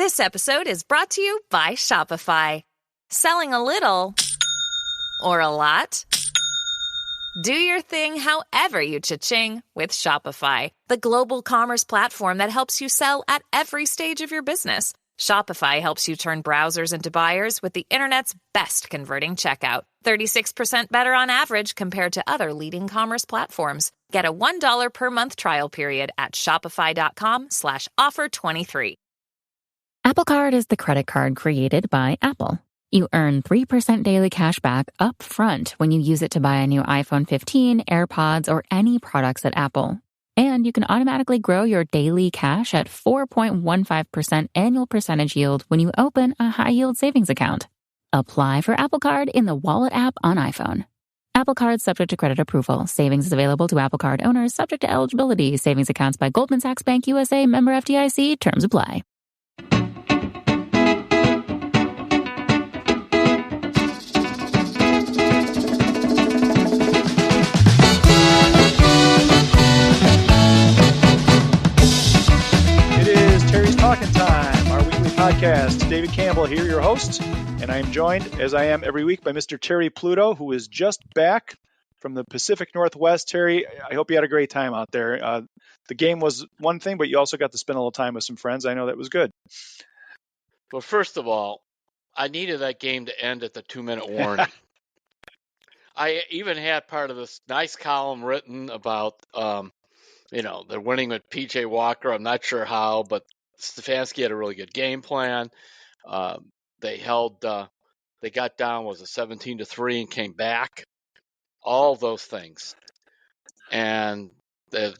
This episode is brought to you by Shopify. Selling a little or a lot? Do your thing however you cha-ching with Shopify, the global commerce platform that helps you sell at every stage of your business. Shopify helps you turn browsers into buyers with the internet's best converting checkout. 36% better on average compared to other leading commerce platforms. Get a $1 per month trial period at shopify.com/offer23. Apple Card is the credit card created by Apple. You earn 3% daily cash back up front when you use it to buy a new iPhone 15, AirPods, or any products at Apple. And you can automatically grow your daily cash at 4.15% annual percentage yield when you open a high-yield savings account. Apply for Apple Card in the Wallet app on iPhone. Apple Card subject to credit approval. Savings is available to Apple Card owners subject to eligibility. Savings accounts by Goldman Sachs Bank USA, member FDIC. Terms apply. Talkin time, our weekly podcast. David Campbell here, your host, and I am joined, as I am every week, by Mr. Terry Pluto, who is just back from the Pacific Northwest. Terry, I hope you had a great time out there. The game was one thing, but you also got to spend a little time with some friends. I know that was good. Well, first of all, I needed that game to end at the 2-minute warning. I even had part of this nice column written about, they're winning with P.J. Walker. I'm not sure how, but Stefanski had a really good game plan. They got down, was it 17-3 and came back. All those things. And I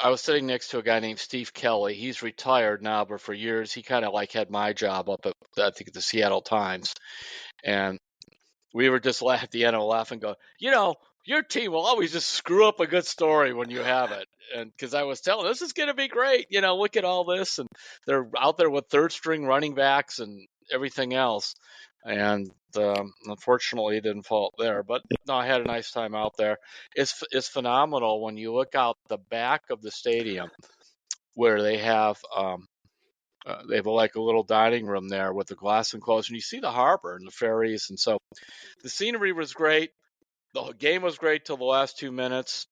was sitting next to a guy named Steve Kelly. He's retired now, but for years he kind of had my job up at, I think, the Seattle Times. And we were just at the end of laughing, go, your team will always just screw up a good story when you have it. And because I was telling, this is going to be great. Look at all this. And they're out there with third string running backs and everything else. And unfortunately, it didn't fall there. But no, I had a nice time out there. It's phenomenal when you look out the back of the stadium where they have like a little dining room there with the glass enclosed. And you see the harbor and the ferries. And so the scenery was great. The game was great till the last 2 minutes,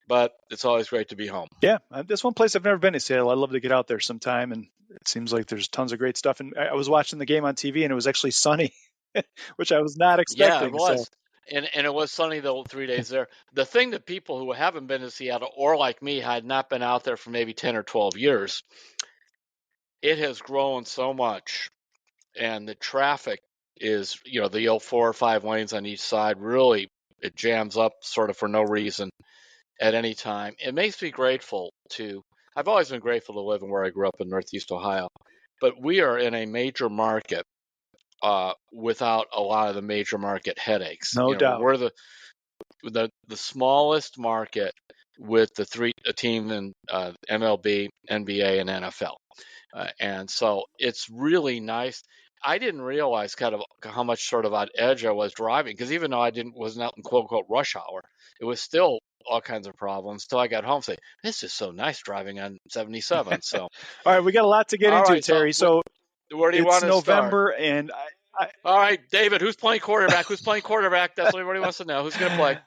but it's always great to be home. Yeah, this one place I've never been to, Seattle. I'd love to get out there sometime, and it seems like there's tons of great stuff. And I was watching the game on TV, and it was actually sunny, which I was not expecting. Yeah, it was. So. And it was sunny the 3 days there. The thing that people who haven't been to Seattle, or like me, had not been out there for maybe 10 or 12 years, it has grown so much, and the traffic is, the old 4 or 5 lanes on each side, really, it jams up sort of for no reason at any time. It makes me grateful I've always been grateful to live in where I grew up in Northeast Ohio, but we are in a major market without a lot of the major market headaches. No doubt. We're the smallest market with the a team in MLB, NBA, and NFL. And so it's really nice. I didn't realize kind of how much sort of on edge I was driving, because even though I wasn't out in quote unquote rush hour, it was still all kinds of problems till I got home. Say, this is so nice driving on 77. So, all right, we got a lot to get into, right, Terry. So where do you want to November, start? and all right, David, who's playing quarterback? That's what everybody wants to know. Who's going to play?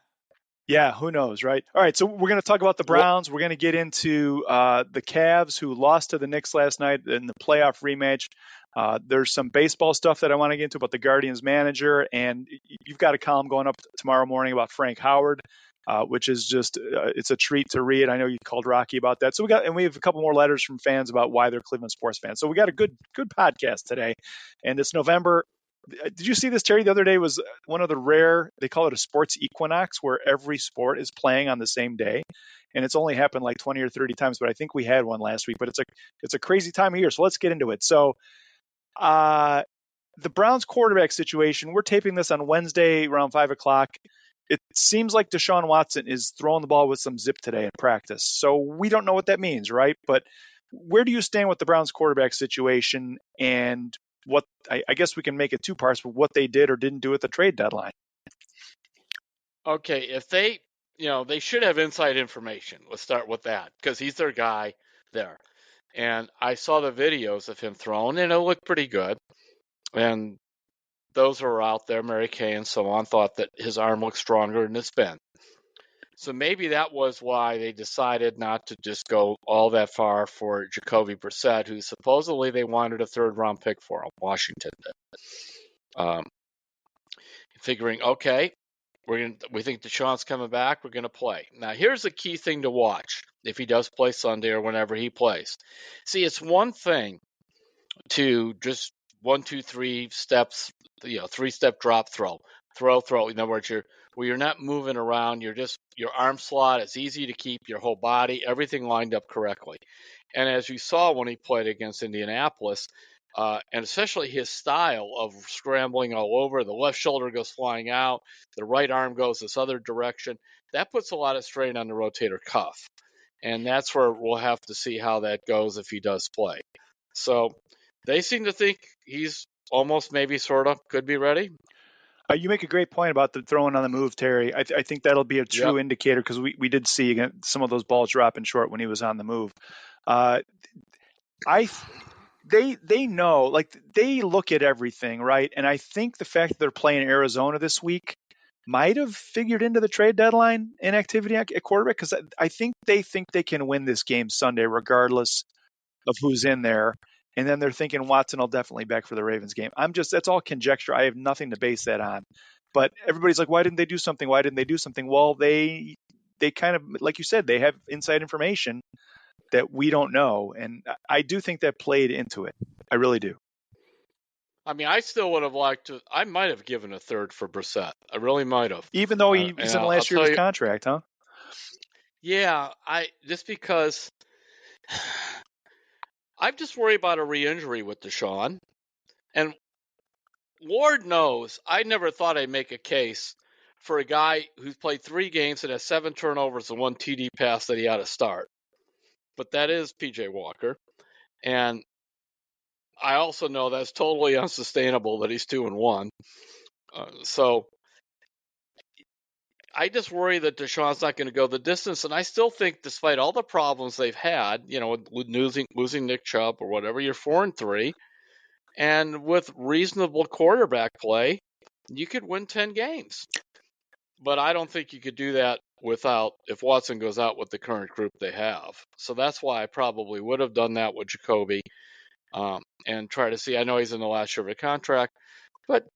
Yeah, who knows, right? All right, so we're going to talk about the Browns. We're going to get into the Cavs, who lost to the Knicks last night in the playoff rematch. There's some baseball stuff that I want to get into about the Guardians manager, and you've got a column going up tomorrow morning about Frank Howard, which is just it's a treat to read. I know you called Rocky about that. So we have a couple more letters from fans about why they're Cleveland sports fans. So we got a good podcast today, and it's November. Did you see this, Terry? The other day was one of the rare, they call it a sports equinox, where every sport is playing on the same day. And it's only happened like 20 or 30 times, but I think we had one last week. But it's a crazy time of year. So let's get into it. So the Browns quarterback situation, we're taping this on Wednesday around 5 o'clock. It seems like Deshaun Watson is throwing the ball with some zip today in practice. So we don't know what that means, right? But where do you stand with the Browns quarterback situation, and what I guess we can make it 2 parts, but what they did or didn't do at the trade deadline? Okay, if they should have inside information. Let's start with that, because he's their guy there. And I saw the videos of him throwing, and it looked pretty good. And those who are out there, Mary Kay and so on, thought that his arm looked stronger than it's been. So maybe that was why they decided not to just go all that far for Jacoby Brissett, who supposedly they wanted a third-round pick for him. Washington did. Figuring, okay, we think Deshaun's coming back. We're going to play. Now, here's the key thing to watch if he does play Sunday or whenever he plays. See, it's one thing to just 1, 2, 3 steps, 3-step drop throw. In other words, you're not moving around. You're just your arm slot. It's easy to keep your whole body, everything lined up correctly. And as you saw when he played against Indianapolis, and especially his style of scrambling all over, the left shoulder goes flying out, the right arm goes this other direction. That puts a lot of strain on the rotator cuff. And that's where we'll have to see how that goes if he does play. So they seem to think he's almost, maybe, sort of, could be ready. You make a great point about the throwing on the move, Terry. I think that'll be a true indicator because we did see some of those balls dropping short when he was on the move. They know, like, they look at everything, right? And I think the fact that they're playing Arizona this week might have figured into the trade deadline inactivity at quarterback, because I think they can win this game Sunday regardless of who's in there. And then they're thinking Watson will definitely back for the Ravens game. That's all conjecture. I have nothing to base that on. But everybody's like, why didn't they do something? Why didn't they do something? Well, they kind of, like you said, they have inside information that we don't know. And I do think that played into it. I really do. I mean, I still would have liked to. I might have given a third for Brissett. I really might have. Even though he was in the last year of his contract, huh? Yeah, just because I'm just worried about a re-injury with Deshaun. And Lord knows, I never thought I'd make a case for a guy who's played 3 games and has 7 turnovers and 1 TD pass that he ought to start. But that is P.J. Walker. And I also know that's totally unsustainable that he's 2-1. So I just worry that Deshaun's not going to go the distance. And I still think, despite all the problems they've had, with losing Nick Chubb or whatever, you're 4-3. And with reasonable quarterback play, you could win 10 games. But I don't think you could do that if Watson goes out with the current group they have. So that's why I probably would have done that with Jacoby, and try to see. I know he's in the last year of a contract, but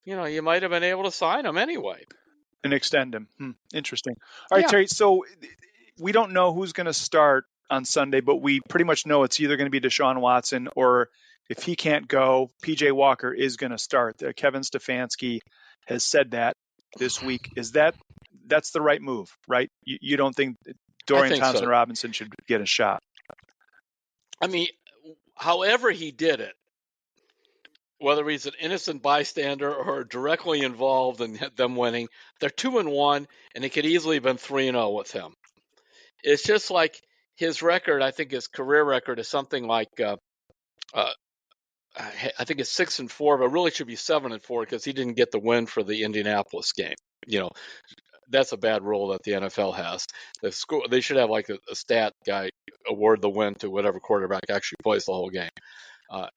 you might have been able to sign him anyway and extend him. Interesting. All right, Terry. So we don't know who's going to start on Sunday, but we pretty much know it's either going to be Deshaun Watson, or if he can't go, PJ Walker is going to start. Kevin Stefanski has said that this week. That's the right move, right? You don't think Dorian Thompson-Robinson should get a shot? I mean, however he did it, whether he's an innocent bystander or directly involved in them winning, they're 2-1, and it could easily have been 3-0 with him. It's just like his record. I think his career record is something like, I think it's 6-4, but really should be 7-4 because he didn't get the win for the Indianapolis game. That's a bad rule that the NFL has. They should have like a stat guy award the win to whatever quarterback actually plays the whole game.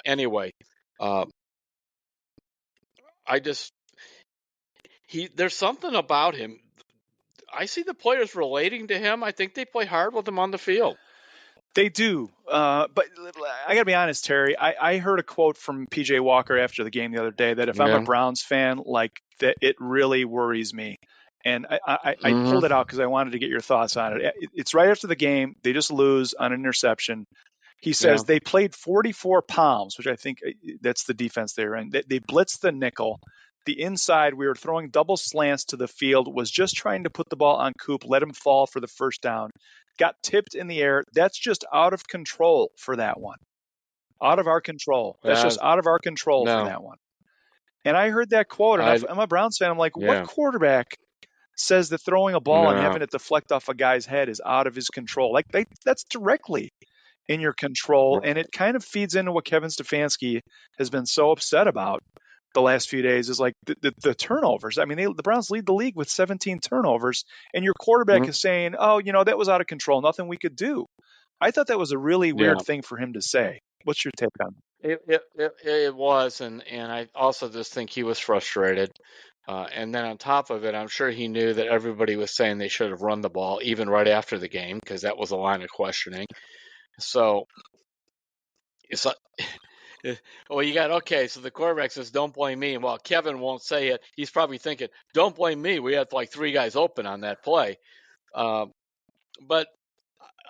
Anyway. There's something about him. I see the players relating to him. I think they play hard with him on the field. They do. But I got to be honest, Terry, I heard a quote from PJ Walker after the game the other day that if I'm a Browns fan, like, that it really worries me. And I pulled it out because I wanted to get your thoughts on it. It's right after the game. They just lose on an interception. He says they played 44 palms, which I think that's the defense they were in. They blitzed the nickel. The inside, we were throwing double slants to the field, was just trying to put the ball on Coop, let him fall for the first down. Got tipped in the air. That's just out of control for that one. Out of our control. That's just out of our control for that one. And I heard that quote, and I'm a Browns fan. I'm like, what quarterback says that throwing a ball and having it deflect off a guy's head is out of his control? Like, that's directly in your control, and it kind of feeds into what Kevin Stefanski has been so upset about the last few days, is like the turnovers. I mean, the Browns lead the league with 17 turnovers, and your quarterback is saying, oh, that was out of control, nothing we could do. I thought that was a really Yeah. weird thing for him to say. What's your take on it? It was, and I also just think he was frustrated. And then on top of it, I'm sure he knew that everybody was saying they should have run the ball even right after the game because that was a line of questioning. So it's like, well, you got okay. So the quarterback says, "Don't blame me." And while Kevin won't say it, he's probably thinking, "Don't blame me. We had like 3 guys open on that play." But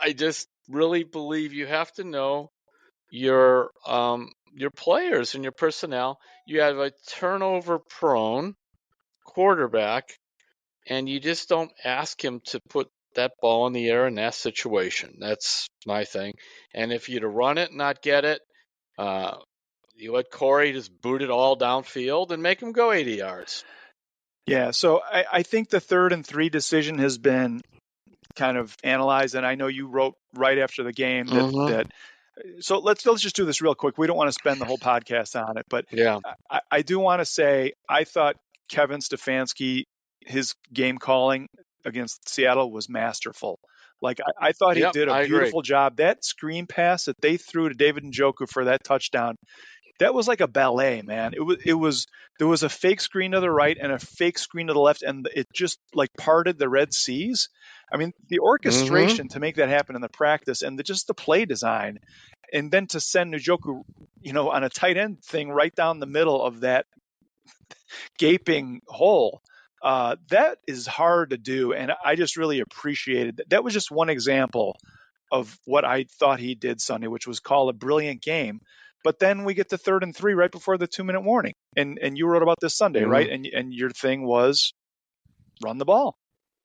I just really believe you have to know your players and your personnel. You have a turnover-prone quarterback, and you just don't ask him to put that ball in the air in that situation. That's my thing. And if you'd run it and not get it, you let Corey just boot it all downfield and make him go 80 yards. Yeah, so I think the 3rd and 3 decision has been kind of analyzed, and I know you wrote right after the game that so let's just do this real quick. We don't want to spend the whole podcast on it, but Yeah. I do want to say I thought Kevin Stefanski, his game calling against Seattle was masterful. Like I thought he Yep, did a I agree. beautiful job. That screen pass that they threw to David Njoku for that touchdown, that was like a ballet, man. It was there was a fake screen to the right and a fake screen to the left, and it just like parted the Red Seas. I mean, the orchestration to make that happen in the practice and just the play design, and then to send Njoku, on a tight end thing right down the middle of that gaping hole. That is hard to do, and I just really appreciated that. That was just one example of what I thought he did Sunday, which was call a brilliant game. But then we get to 3rd and 3 right before the 2-minute warning, and you wrote about this Sunday, right? And your thing was run the ball,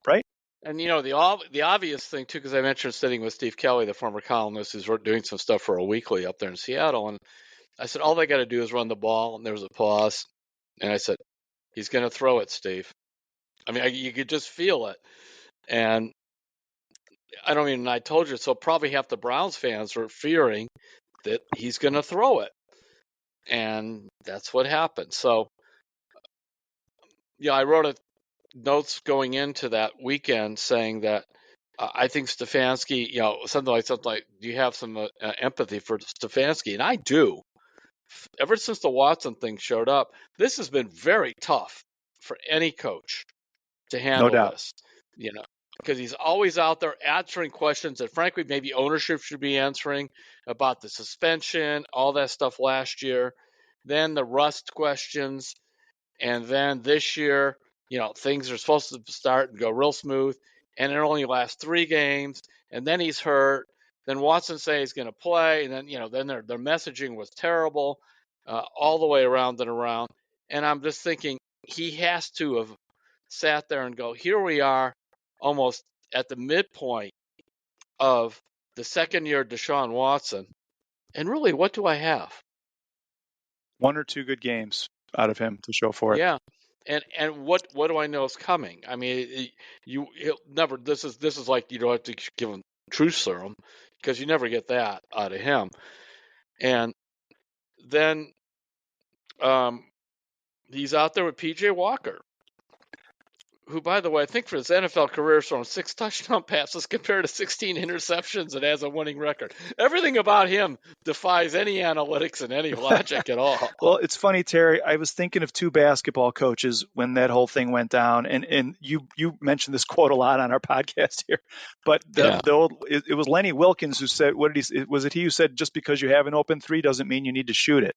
right? And the obvious thing too, because I mentioned sitting with Steve Kelly, the former columnist, who's doing some stuff for a weekly up there in Seattle, and I said all they got to do is run the ball, and there was a pause, and I said he's going to throw it, Steve. I mean, you could just feel it, and I told you so. Probably half the Browns fans were fearing that he's going to throw it, and that's what happened. So, I wrote notes going into that weekend saying that I think Stefanski, something like, do you have some empathy for Stefanski? And I do. Ever since the Watson thing showed up, this has been very tough for any coach to No handle doubt. this, because he's always out there answering questions that, frankly, maybe ownership should be answering about the suspension, all that stuff last year, then the rust questions, and then this year, things are supposed to start and go real smooth, and it only lasts 3 games, and then he's hurt. Then Watson say he's going to play, and then then their messaging was terrible, all the way around and around. And I'm just thinking he has to have sat there and go, here we are, almost at the midpoint of the second year of Deshaun Watson, and really, what do I have? 1 or 2 good games out of him to show for it. Yeah. And what do I know is coming? I mean, he'll never. This is like you don't have to give him truth serum because you never get that out of him. And then he's out there with PJ Walker, who, by the way, I think for his NFL career is throwing 6 touchdown passes compared to 16 interceptions and has a winning record. Everything about him defies any analytics and any logic at all. Well, it's funny, Terry. I was thinking of 2 basketball coaches when that whole thing went down, and you mentioned this quote a lot on our podcast here. But it was Lenny Wilkens who said, "What did he? Was it he who said just because you have an open 3 doesn't mean you need to shoot it?"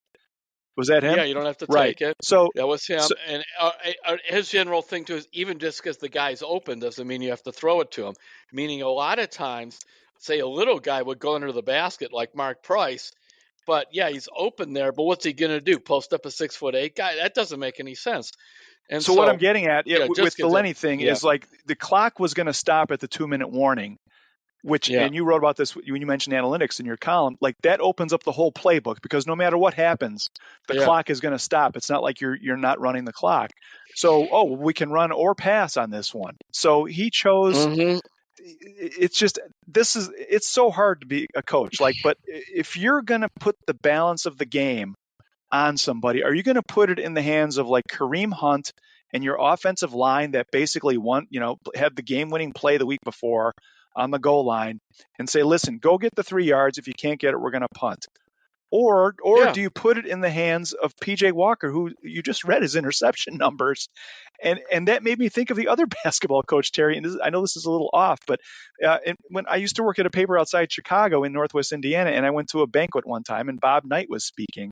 Was that him? Yeah, you don't have to right. take it. So that was him. And his general thing too is even just because the guy's open doesn't mean you have to throw it to him. Meaning a lot of times, say a little guy would go under the basket like Mark Price, but yeah, he's open there. But what's he gonna do? Post up a 6'8" guy? That doesn't make any sense. And so what I'm getting at with the Lenny thing yeah. is like the clock was going to stop at the 2-minute warning. Which, and you wrote about this when you mentioned analytics in your column, like that opens up the whole playbook because no matter what happens, the clock is going to stop. It's not like you're not running the clock. So, we can run or pass on this one. So he chose, it's just, it's so hard to be a coach. But if you're going to put the balance of the game on somebody, are you going to put it in the hands of like Kareem Hunt and your offensive line that basically had the game winning play the week before on the goal line and say, listen, go get the 3 yards. If you can't get it, we're going to punt. Or Yeah. do you put it in the hands of PJ Walker, who you just read his interception numbers? And that made me think of the other basketball coach, Terry. And I know this is a little off, but when I used to work at a paper outside Chicago in Northwest Indiana, and I went to a banquet one time, and Bob Knight was speaking,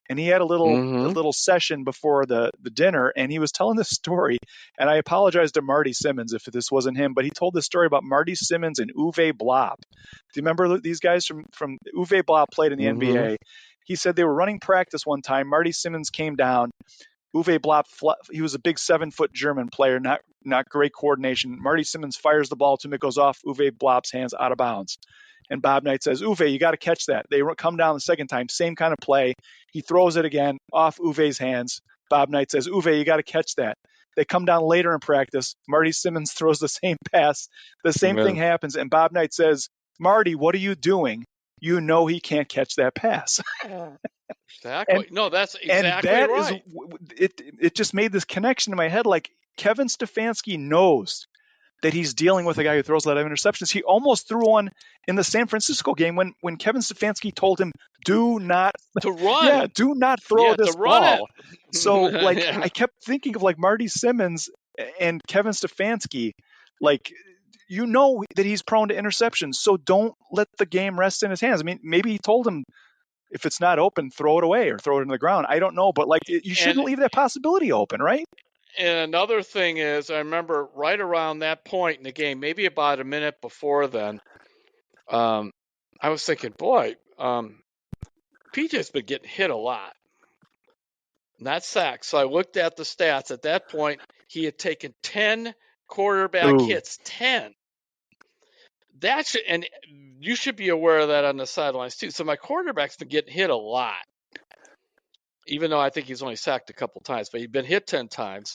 and he had a little session before the dinner, and he was telling this story. And I apologize to Marty Simmons if this wasn't him, but he told this story about Marty Simmons and Uwe Blab. Do you remember these guys from Uwe Blab played in the NBA? He said they were running practice one time. Marty Simmons came down. Uwe Blab, he was a big 7-foot German player, not great coordination. Marty Simmons fires the ball to him. It goes off Uwe Blab's hands out of bounds. And Bob Knight says, Uwe, you got to catch that. They come down the second time, same kind of play. He throws it again off Uwe's hands. Bob Knight says, Uwe, you got to catch that. They come down later in practice. Marty Simmons throws the same pass. The same thing happens. And Bob Knight says, Marty, what are you doing? You know he can't catch that pass. Exactly. No, that's exactly right. It just made this connection in my head. Like, Kevin Stefanski knows that he's dealing with a guy who throws a lot of interceptions. He almost threw one in the San Francisco game when Kevin Stefanski told him, do not run. Yeah, do not throw this ball. So, like, Yeah. I kept thinking of, like, Marty Simmons and Kevin Stefanski, like, you know that he's prone to interceptions, so don't let the game rest in his hands. I mean, maybe he told him, if it's not open, throw it away or throw it into the ground. I don't know, but, like, you shouldn't leave that possibility open, right? And another thing is, I remember right around that point in the game, maybe about a minute before then, I was thinking, boy, PJ's been getting hit a lot, not sacked. So I looked at the stats. At that point, he had taken 10 quarterback hits, 10. And you should be aware of that on the sidelines too. So my quarterback's been getting hit a lot, even though I think he's only sacked a couple times, but he's been hit 10 times.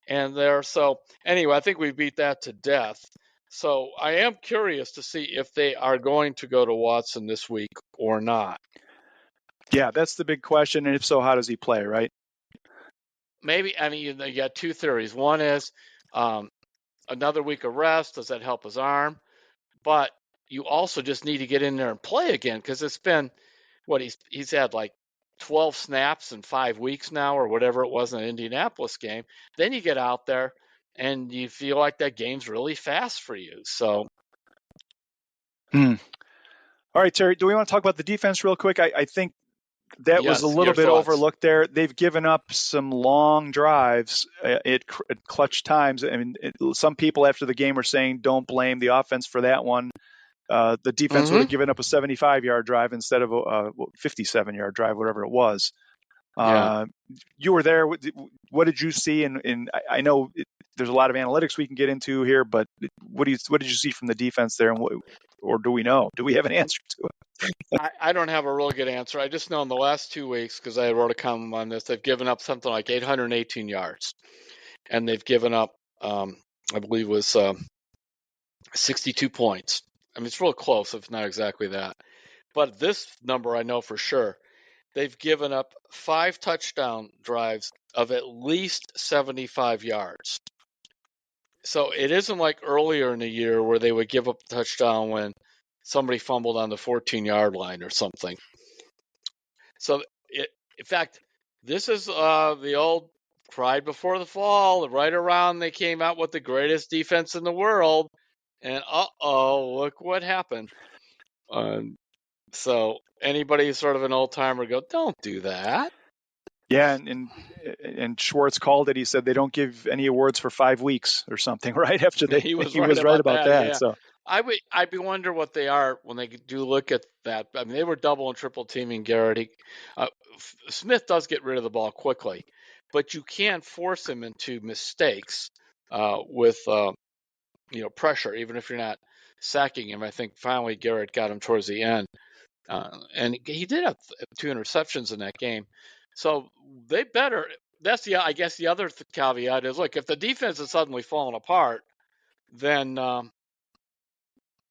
So anyway, I think we beat that to death. So I am curious to see if they are going to go to Watson this week or not. Yeah, that's the big question. And if so, how does he play, right? Maybe, I mean, you got two theories. One is another week of rest. Does that help his arm? But you also just need to get in there and play again, because it's been, he's had like 12 snaps in 5 weeks now, or whatever it was in the Indianapolis game. Then you get out there and you feel like that game's really fast for you. So. All right, Terry, do we want to talk about the defense real quick? I think that was a little bit overlooked there. They've given up some long drives at clutch times. I mean, some people after the game were saying, don't blame the offense for that one. The defense would have given up a 75-yard drive instead of a 57-yard drive, whatever it was. You were there. What did you see? And I know there's a lot of analytics we can get into here, but what did you see from the defense there? Or do we know? Do we have an answer to it? I don't have a real good answer. I just know in the last 2 weeks, because I wrote a column on this, they've given up something like 818 yards. And they've given up, I believe it was 62 points. I mean, it's real close, if not exactly that. But this number I know for sure. They've given up 5 touchdown drives of at least 75 yards. So it isn't like earlier in the year where they would give up a touchdown when somebody fumbled on the 14-yard line or something. So, in fact, this is the old pride before the fall. Right around they came out with the greatest defense in the world. And, look what happened. So anybody who's sort of an old-timer go, don't do that. Yeah, and Schwartz called it. He said they don't give any awards for 5 weeks or something, right? After he was right about that. Yeah. So I'd be wonder what they are when they do look at that. I mean, they were double and triple teaming Garrett. Smith does get rid of the ball quickly, but you can't force him into mistakes with pressure, even if you're not sacking him. I think finally Garrett got him towards the end, and he did have 2 interceptions in that game. So they better. That's I guess the other caveat is, look, if the defense is suddenly falling apart, then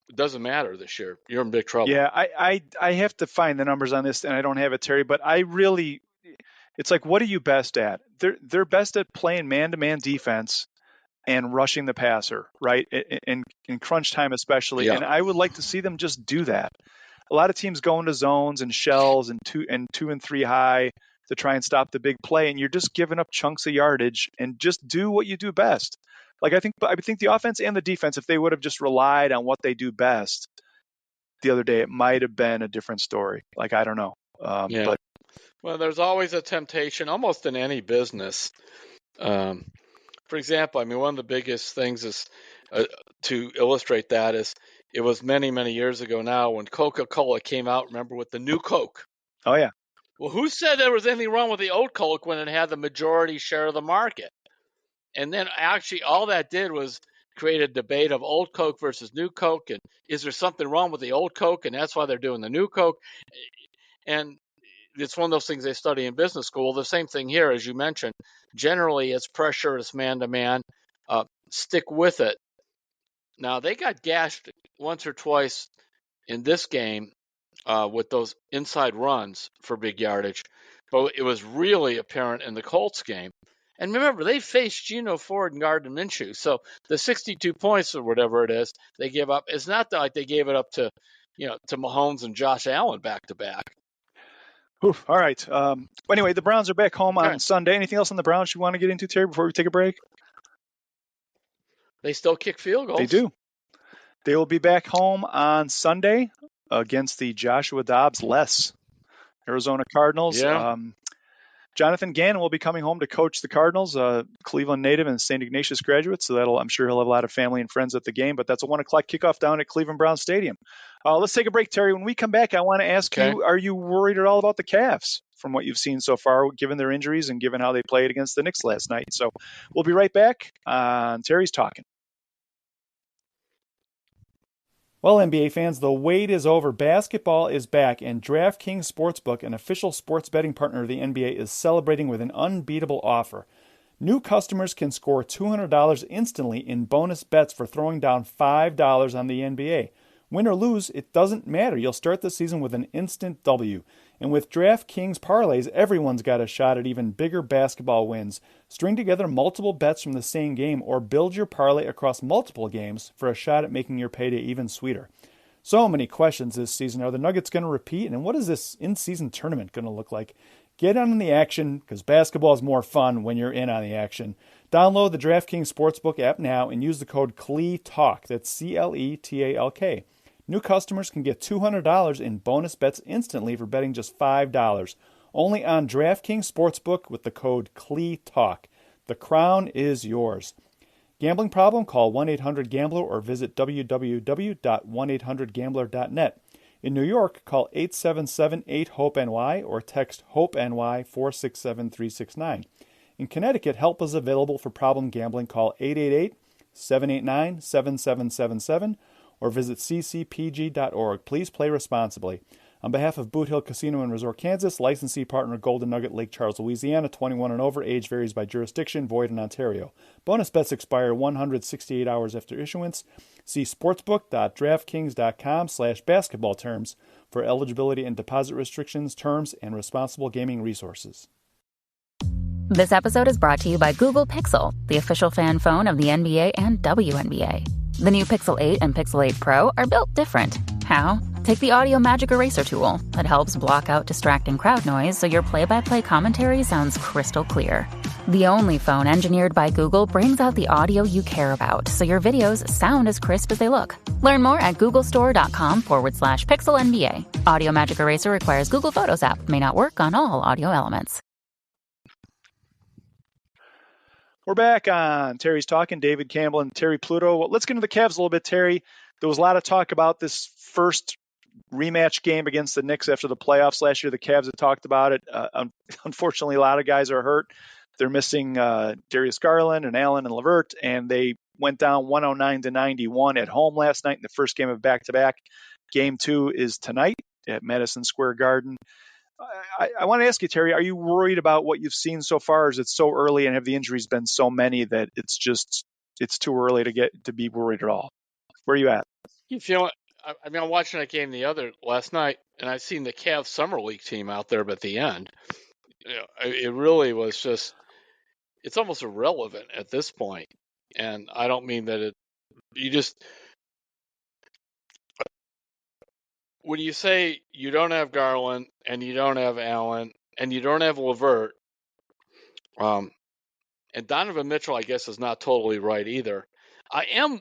it doesn't matter this year. You're in big trouble. Yeah, I have to find the numbers on this, and I don't have it, Terry. But it's like, what are you best at? They're best at playing man-to-man defense, and rushing the passer, right? In crunch time especially. Yeah. And I would like to see them just do that. A lot of teams go into zones and shells and two and three high to try and stop the big play, and you're just giving up chunks of yardage. And just do what you do best. Like I think the offense and the defense, if they would have just relied on what they do best the other day, it might have been a different story. Like I don't know, Yeah. but Well, there's always a temptation, almost in any business. For example, I mean, one of the biggest things is to illustrate that is it was many, many years ago now when Coca-Cola came out, remember, with the new Coke. oh yeah, Well, who said there was anything wrong with the old Coke when it had the majority share of the market? And then actually all that did was create a debate of old Coke versus new Coke. And is there something wrong with the old Coke? And that's why they're doing the new Coke. And it's one of those things they study in business school. The same thing here, as you mentioned. Generally, it's pressure, it's man-to-man. Stick with it. Now, they got gashed once or twice in this game with those inside runs for big yardage, but it was really apparent in the Colts game. And remember, they faced Geno Ford and Gardner Minshew. So the 62 points or whatever it is they give up, it's not like they gave it up to Mahomes and Josh Allen back-to-back. Oof, all right. Anyway, the Browns are back home Okay. on Sunday. Anything else on the Browns you want to get into, Terry, before we take a break? They still kick field goals. They do. They will be back home on Sunday against the Joshua Dobbs-less Arizona Cardinals. Yeah. Jonathan Gannon will be coming home to coach the Cardinals, Cleveland native and St. Ignatius graduate, so I'm sure he'll have a lot of family and friends at the game, but that's a 1 o'clock kickoff down at Cleveland Browns Stadium. Let's take a break, Terry. When we come back, I want to ask you, are you worried at all about the Cavs from what you've seen so far, given their injuries and given how they played against the Knicks last night? So we'll be right back on Terry's Talkin'. Well, NBA fans, the wait is over. Basketball is back, and DraftKings Sportsbook, an official sports betting partner of the NBA, is celebrating with an unbeatable offer. New customers can score $200 instantly in bonus bets for throwing down $5 on the NBA. Win or lose, it doesn't matter. You'll start the season with an instant W. And with DraftKings parlays, everyone's got a shot at even bigger basketball wins. String together multiple bets from the same game or build your parlay across multiple games for a shot at making your payday even sweeter. So many questions this season. Are the Nuggets going to repeat? And what is this in-season tournament going to look like? Get on the action, because basketball is more fun when you're in on the action. Download the DraftKings Sportsbook app now and use the code CLETALK. That's CLETALK. New customers can get $200 in bonus bets instantly for betting just $5. Only on DraftKings Sportsbook with the code CLETALK. The crown is yours. Gambling problem? Call 1-800-GAMBLER or visit www.1800gambler.net. In New York, call 877-8-HOPE-NY or text HOPE-NY 467-369. In Connecticut, help is available for problem gambling. Call 888-789-7777 or visit ccpg.org. Please play responsibly. On behalf of Boot Hill Casino and Resort, Kansas, licensee partner Golden Nugget, Lake Charles, Louisiana, 21 and over, age varies by jurisdiction, void in Ontario. Bonus bets expire 168 hours after issuance. See sportsbook.draftkings.com/basketball terms for eligibility and deposit restrictions, terms, and responsible gaming resources. This episode is brought to you by Google Pixel, the official fan phone of the NBA and WNBA. The new Pixel 8 and Pixel 8 Pro are built different. How? Take the Audio Magic Eraser tool that helps block out distracting crowd noise so your play-by-play commentary sounds crystal clear. The only phone engineered by Google brings out the audio you care about so your videos sound as crisp as they look. Learn more at googlestore.com/pixelnba. Audio Magic Eraser requires Google Photos app. May not work on all audio elements. We're back on Terry's Talkin', David Campbell and Terry Pluto. Well, let's get into the Cavs a little bit, Terry. There was a lot of talk about this first rematch game against the Knicks after the playoffs last year. The Cavs had talked about it. Unfortunately, a lot of guys are hurt. They're missing Darius Garland and Allen and LeVert, and they went down 109-91 at home last night in the first game of back-to-back. Game 2 is tonight at Madison Square Garden. I want to ask you, Terry, are you worried about what you've seen so far? Or is it so early and have the injuries been so many that it's too early to be worried at all? Where are you at? You feel? I mean, I'm watching that game last night, and I've seen the Cavs summer league team out there, but at the end, it really was just. It's almost irrelevant at this point. And I don't mean that when you say you don't have Garland and you don't have Allen and you don't have LeVert, and Donovan Mitchell, I guess, is not totally right either. I am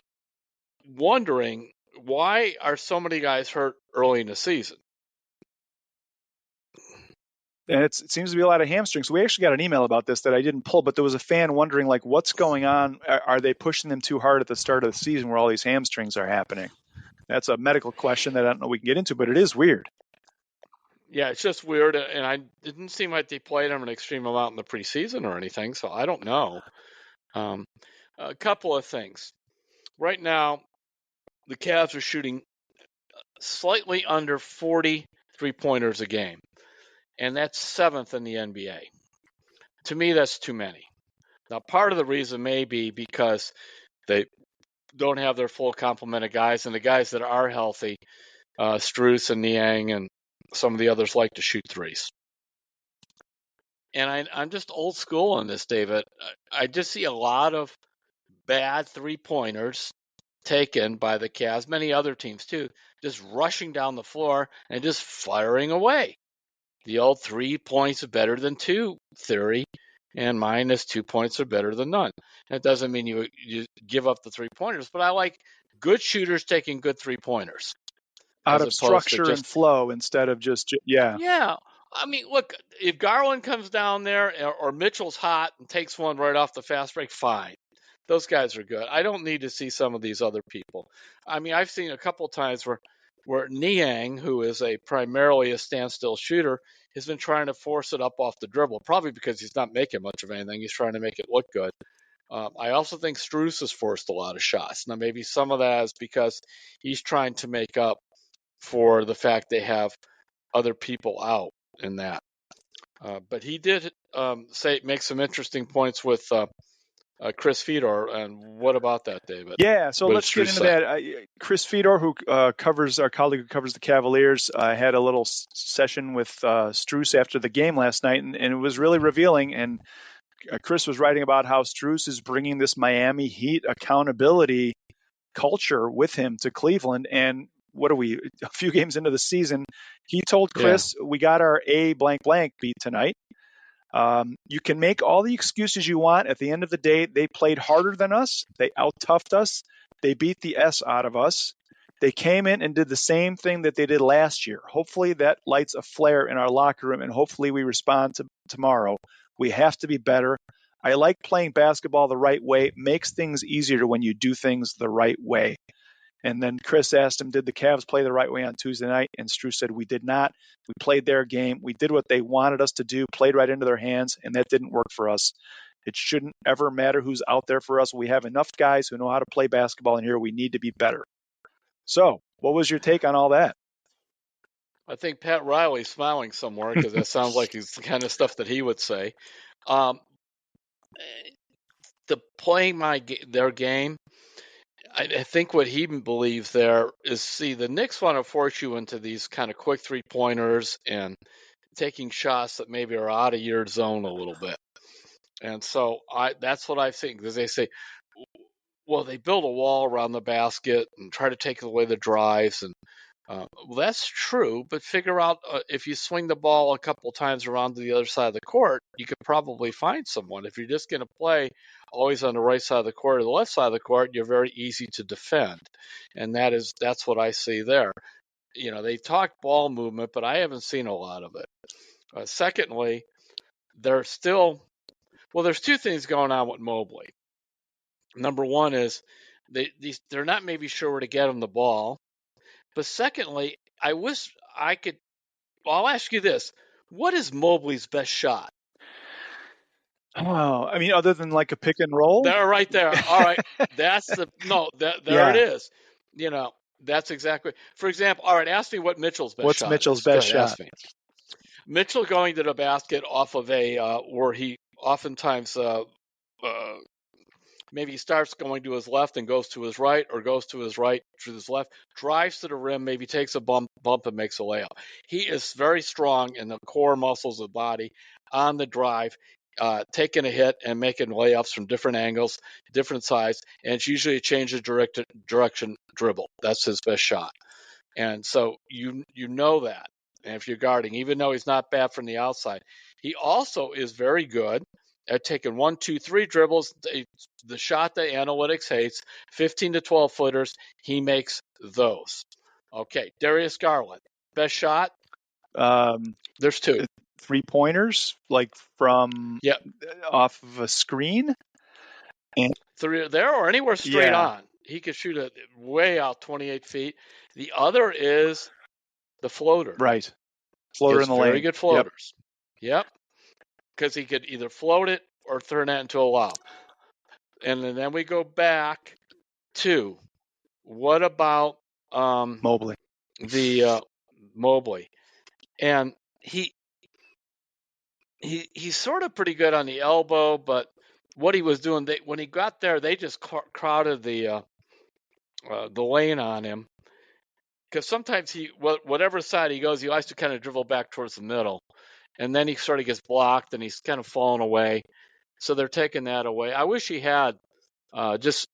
wondering, why are so many guys hurt early in the season? And it seems to be a lot of hamstrings. We actually got an email about this that I didn't pull, but there was a fan wondering, like, what's going on? Are they pushing them too hard at the start of the season where all these hamstrings are happening? That's a medical question that I don't know we can get into, but it is weird. Yeah, it's just weird, and I didn't seem like they played him an extreme amount in the preseason or anything, so I don't know. A couple of things. Right now, the Cavs are shooting slightly under 40 three-pointers a game, and that's 7th in the NBA. To me, that's too many. Now, part of the reason may be because they don't have their full complement of guys, and the guys that are healthy, Strus and Niang and some of the others, like to shoot threes. And I'm just old school on this, David. I just see a lot of bad three-pointers taken by the Cavs, many other teams too, just rushing down the floor and just firing away. The old 3 points are better than 2 theory, and mine is 2 points are better than none. That doesn't mean you give up the 3-pointers, but I like good shooters taking good 3-pointers. Out of structure and flow instead of just. Yeah. I mean, look, if Garland comes down there or Mitchell's hot and takes one right off the fast break, fine. Those guys are good. I don't need to see some of these other people. I mean, I've seen a couple times where Niang, who is primarily a standstill shooter, has been trying to force it up off the dribble, probably because he's not making much of anything. He's trying to make it look good. I also think Strus has forced a lot of shots. Now, maybe some of that is because he's trying to make up for the fact they have other people out in that. But he did make some interesting points with Chris Fedor. And what about that, David? Yeah, so let's get into that. Chris Fedor, who covers our colleague who covers the Cavaliers, had a little session with Strus after the game last night, and it was really revealing. And Chris was writing about how Strus is bringing this Miami Heat accountability culture with him to Cleveland. And what are we, a few games into the season, he told Chris, we got our A blank blank beat tonight. You can make all the excuses you want. At the end of the day, they played harder than us. They out-toughed us. They beat the S out of us. They came in and did the same thing that they did last year. Hopefully that lights a flare in our locker room, and hopefully we respond to tomorrow. We have to be better. I like playing basketball the right way. It makes things easier when you do things the right way. And then Chris asked him, did the Cavs play the right way on Tuesday night? And Strus said, we did not. We played their game. We did what they wanted us to do, played right into their hands, and that didn't work for us. It shouldn't ever matter who's out there for us. We have enough guys who know how to play basketball in here. We need to be better. So what was your take on all that? I think Pat Riley's smiling somewhere because that sounds like it's the kind of stuff that he would say. The playing their game, I think what he believes there is, see, the Knicks want to force you into these kind of quick 3-pointers and taking shots that maybe are out of your zone a little bit. And so that's what I think, because they say, well, they build a wall around the basket and try to take away the drives. And well, that's true, but figure out if you swing the ball a couple times around to the other side of the court, you could probably find someone. If you're just going to play always on the right side of the court or the left side of the court, you're very easy to defend. And that's what I see there. You know, they talk ball movement, but I haven't seen a lot of it. Secondly, there's 2 things going on with Mobley. Number one is they're not maybe sure where to get him the ball. But secondly, I wish I could. Well, I'll ask you this: what is Mobley's best shot? Oh, I mean, other than like a pick and roll? There, right there. All right, that's the no. There it is. You know, that's exactly. For example, all right, ask me what Mitchell's best What's shot. What's Mitchell's is. best Go ahead, shot? Ask me. Mitchell going to the basket off of where he oftentimes maybe he starts going to his left and goes to his right, or goes to his right to his left, drives to the rim, maybe takes a bump and makes a layup. He is very strong in the core muscles of the body on the drive. taking a hit and making layups from different angles, different sides, and it's usually a change of direction dribble. That's his best shot. And so you know that. And if you're guarding, even though he's not bad from the outside, he also is very good at taking 1, 2, 3 dribbles. The shot that analytics hates, 15 to 12 footers, he makes those. Okay, Darius Garland, best shot. There's 2 3-pointers, like from off of a screen. And 3 there or anywhere straight on. He could shoot it way out 28 feet. The other is the floater. Right. Floater in the lane. Very good floaters. Yep. Because he could either float it or turn that into a lob. And then we go back to what about Mobley? The Mobley. And he's sort of pretty good on the elbow, but what he was doing, when he got there, they just crowded the lane on him. Because sometimes whatever side he goes, he likes to kind of dribble back towards the middle. And then he sort of gets blocked and he's kind of falling away. So they're taking that away. I wish he had just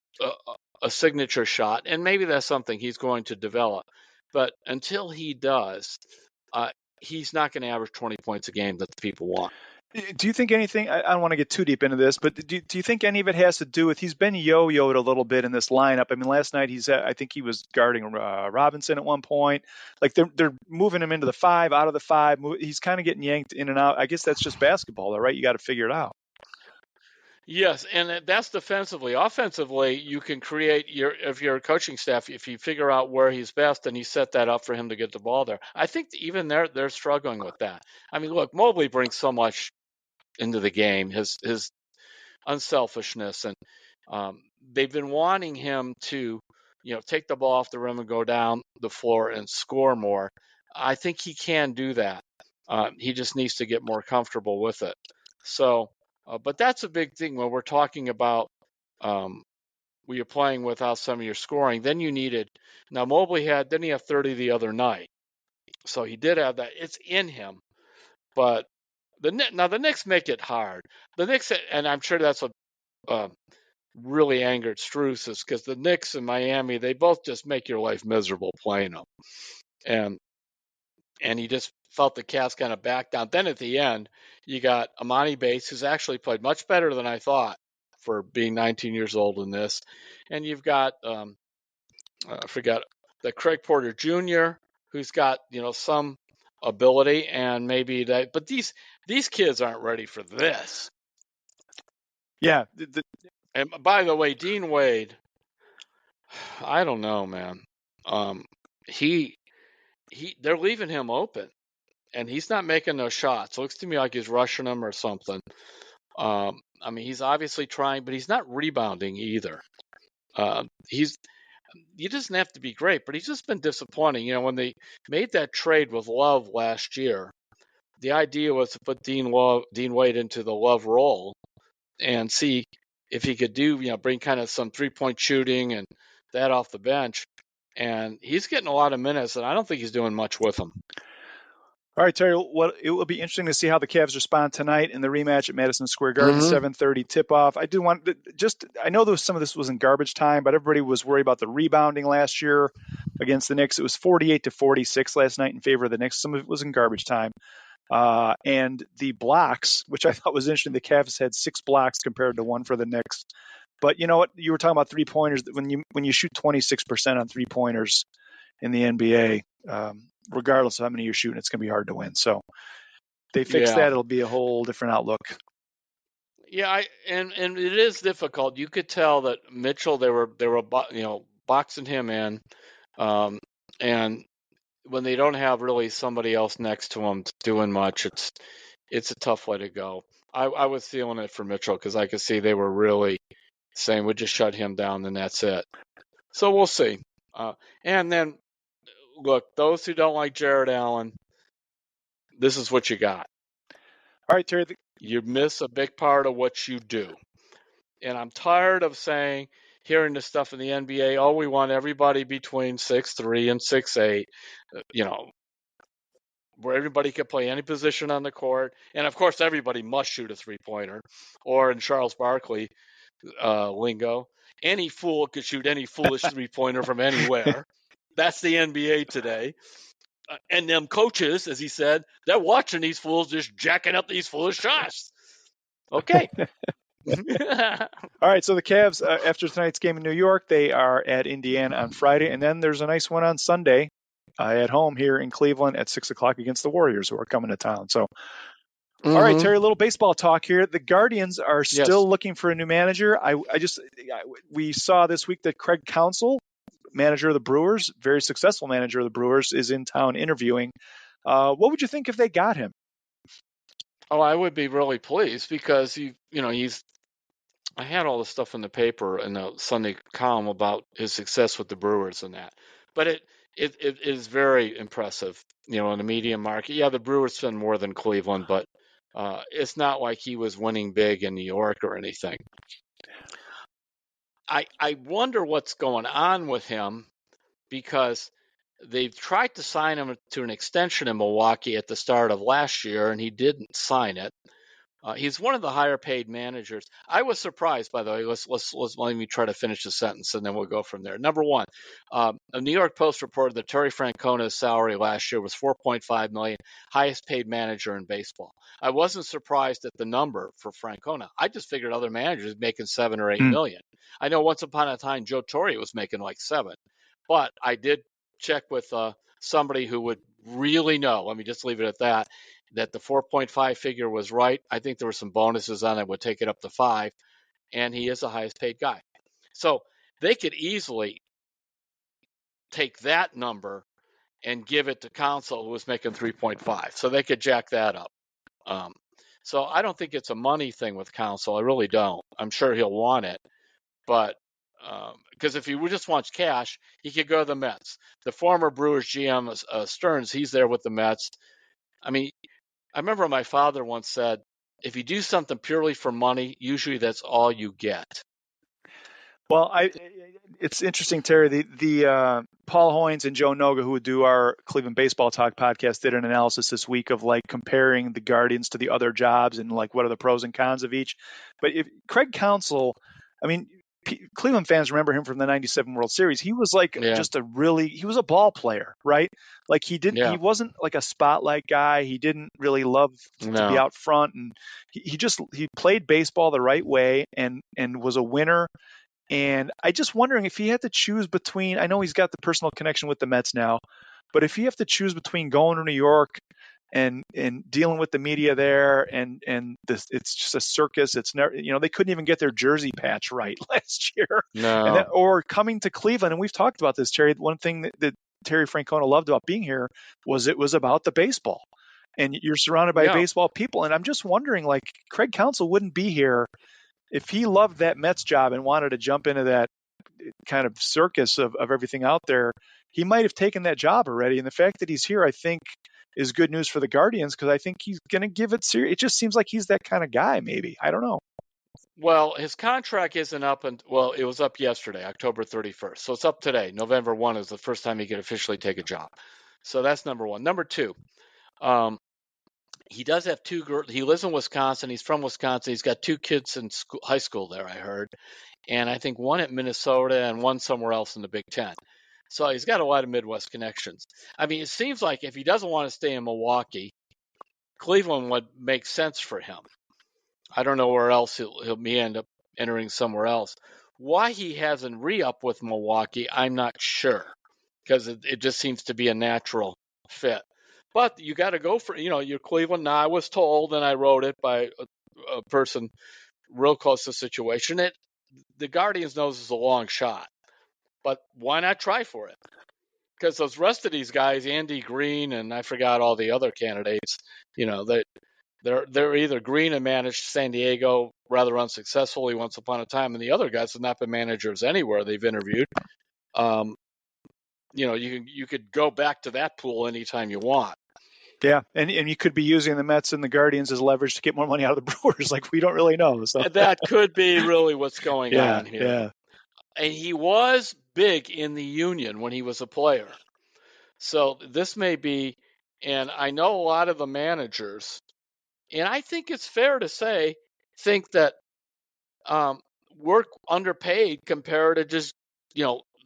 a signature shot, and maybe that's something he's going to develop. But until he does, he's not going to average 20 points a game that the people want. Do you think anything, I don't want to get too deep into this, but do you think any of it has to do with, he's been yo-yoed a little bit in this lineup. I mean, last night I think he was guarding Robinson at one point. Like they're moving him into the 5, out of the 5. He's kind of getting yanked in and out. I guess that's just basketball, though, right? You got to figure it out. Yes, and that's defensively. Offensively, you can create if you're a coaching staff, if you figure out where he's best and you set that up for him to get the ball there. I think even they're struggling with that. I mean, look, Mobley brings so much into the game, his unselfishness, and they've been wanting him to, take the ball off the rim and go down the floor and score more. I think he can do that. He just needs to get more comfortable with it. So. But that's a big thing when we're talking about when you're playing without some of your scoring. Then now Mobley didn't he have 30 the other night? So he did have that. It's in him. But the Knicks make it hard. The Knicks, and I'm sure that's what really angered Strus, is because the Knicks and Miami, they both just make your life miserable playing them. And he just felt the Cavs kind of back down. Then at the end, you got Amani Bates, who's actually played much better than I thought for being 19 years old in this. And you've got, I forgot, the Craig Porter Jr., who's got, some ability and maybe that. But these kids aren't ready for this. Yeah. And by the way, Dean Wade, I don't know, man. They're leaving him open. And he's not making those shots. It looks to me like he's rushing them or something. I mean, he's obviously trying, but he's not rebounding either. He doesn't have to be great, but he's just been disappointing. When they made that trade with Love last year, the idea was to put Dean Wade into the Love role and see if he could bring kind of some 3-point shooting and that off the bench. And he's getting a lot of minutes, and I don't think he's doing much with them. All right, Terry, it will be interesting to see how the Cavs respond tonight in the rematch at Madison Square Garden, 7:30 tip-off. I know some of this was in garbage time, but everybody was worried about the rebounding last year against the Knicks. It was 48-46 last night in favor of the Knicks. Some of it was in garbage time. And the blocks, which I thought was interesting, the Cavs had 6 blocks compared to 1 for the Knicks. But you know what? You were talking about 3-pointers. When you shoot 26% on 3-pointers in the NBA, regardless of how many you're shooting, it's going to be hard to win. So they fix that, it'll be a whole different outlook. Yeah, and it is difficult. You could tell that Mitchell, they were boxing him in, and when they don't have really somebody else next to him doing much, it's a tough way to go. I was feeling it for Mitchell because I could see they were really saying we'll just shut him down and that's it. So we'll see. And then look, those who don't like Jared Allen, this is what you got. All right, Terry. You miss a big part of what you do. And I'm tired of hearing this stuff in the NBA, we want everybody between 6'3" and 6'8", where everybody could play any position on the court. And, of course, everybody must shoot a three-pointer, or in Charles Barkley lingo, any fool could shoot any foolish three-pointer from anywhere. That's the NBA today. And them coaches, as he said, they're watching these fools just jacking up these foolish shots. Okay. All right, so the Cavs, after tonight's game in New York, they are at Indiana on Friday, and then there's a nice one on Sunday at home here in Cleveland at 6 o'clock against the Warriors, who are coming to town. So, all right, Terry, a little baseball talk here. The Guardians are still looking for a new manager. We saw this week that Craig Counsell, manager of the Brewers, very successful manager of the Brewers, is in town interviewing. What would you think if they got him? Oh, I would be really pleased because I had all the stuff in the paper in the Sunday column about his success with the Brewers and that, but it is very impressive, in the media market. Yeah, the Brewers spend more than Cleveland, but it's not like he was winning big in New York or anything. I wonder what's going on with him because they've tried to sign him to an extension in Milwaukee at the start of last year, and he didn't sign it. He's one of the higher paid managers. I was surprised, by the way. Let's let me try to finish the sentence, and then we'll go from there. Number one, a New York Post reported that Terry Francona's salary last year was $4.5 million, highest paid manager in baseball. I wasn't surprised at the number for Francona. I just figured other managers making $7 or $8 million. I know once upon a time Joe Torre was making like $7, but I did check with somebody who would really know. Let me just leave it at that the 4.5 figure was right. I think there were some bonuses on it, would take it up to 5, and he is the highest paid guy. So they could easily take that number and give it to Counsell, who was making 3.5. So they could jack that up. So I don't think it's a money thing with Counsell. I really don't. I'm sure he'll want it, but because if he just wants cash, he could go to the Mets. The former Brewers GM, Stearns, he's there with the Mets. I mean, I remember my father once said, if you do something purely for money, usually that's all you get. Well, it's interesting, Terry. The Paul Hoynes and Joe Noga, who would do our Cleveland Baseball Talk podcast, did an analysis this week of like comparing the Guardians to the other jobs and like what are the pros and cons of each. But if Craig Counsell, I mean, Cleveland fans remember him from the 97 World Series. He was like he was a ball player, right? Like he wasn't like a spotlight guy. He didn't really love to be out front. And he played baseball the right way and was a winner. And I just wondering if he had to choose between, I know he's got the personal connection with the Mets now, but if he have to choose between going to New York and dealing with the media there, and this, it's just a circus. It's never, they couldn't even get their jersey patch right last year. No. Or coming to Cleveland, and we've talked about this, Terry. One thing that Terry Francona loved about being here was it was about the baseball, and you're surrounded by baseball people. And I'm just wondering, like, Craig Counsell wouldn't be here if he loved that Mets job and wanted to jump into that kind of circus of everything out there. He might have taken that job already. And the fact that he's here, I think, is good news for the Guardians because I think he's going to give it serious. It just seems like he's that kind of guy, maybe. I don't know. Well, his contract isn't up, it was up yesterday, October 31st. So it's up today. November 1 is the first time he could officially take a job. So that's number one. Number two, he does have 2 girls. He lives in Wisconsin. He's from Wisconsin. He's got 2 kids in high school there, I heard. And I think one at Minnesota and one somewhere else in the Big Ten. So he's got a lot of Midwest connections. I mean, it seems like if he doesn't want to stay in Milwaukee, Cleveland would make sense for him. I don't know where else he'll end up entering somewhere else. Why he hasn't re-up with Milwaukee, I'm not sure, because it just seems to be a natural fit. But you got to go for, your Cleveland. Now, I was told, and I wrote it by a person real close to the situation, the Guardians knows it's a long shot. But why not try for it? Because those rest of these guys, Andy Green and I forgot all the other candidates, they're either Green and managed San Diego rather unsuccessfully once upon a time, and the other guys have not been managers anywhere they've interviewed. You could go back to that pool anytime you want. Yeah, and you could be using the Mets and the Guardians as leverage to get more money out of the Brewers. Like, we don't really know. So that could be really what's going on here. Yeah. And he was big in the union when he was a player. So this may be And I know a lot of the managers, and I think it's fair to say, think that work underpaid compared to just,